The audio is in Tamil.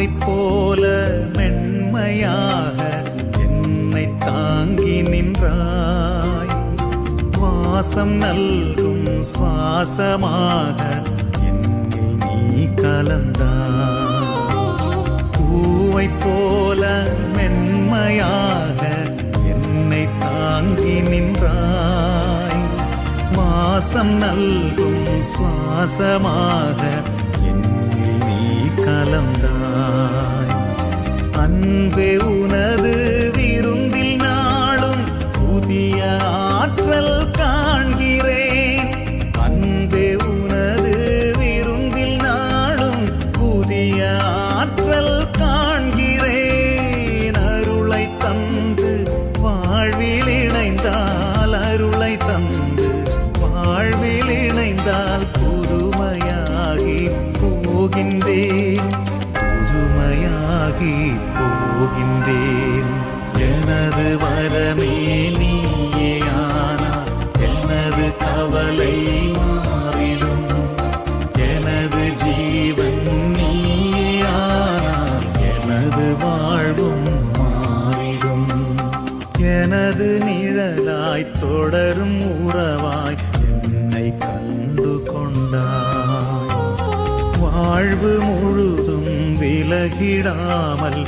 பூவை போல மென்மையாக என்னை தாங்கி நின்றாய். வாசம் நல்கும் சுவாசமாக என்னில் நீ கலந்தாய். பூவை போல மென்மையாக என்னை தாங்கி நின்றாய். வாசம் நல்கும் சுவாசமாக என்னில் நீ கலந்தாய். அன்பே உனது விருந்தில் நாளும் புதிய ஆற்றல் காண்கிறேன். அன்பே உனது விருந்தில் நாளும் புதிய ஆற்றல் காண்கிறேன். அருளை தந்து வாழ்வில் இணைந்தால், அருளை தந்து வாழ்வில் இணைந்தால் புதுமையாகி போகின்றேன், புதுமையாகி போகின்றேன். எனது வரமே நீயானால் எனது கவலை மாறிடும். எனது ஜீவன் நீயானால் எனது வாழ்வும் மாறிடும். எனது நிழலாய் தொடரும் உறவாய் என்னை கண்டு கொண்டாய். வாழ்வு முழுதும் விலகிடாமல்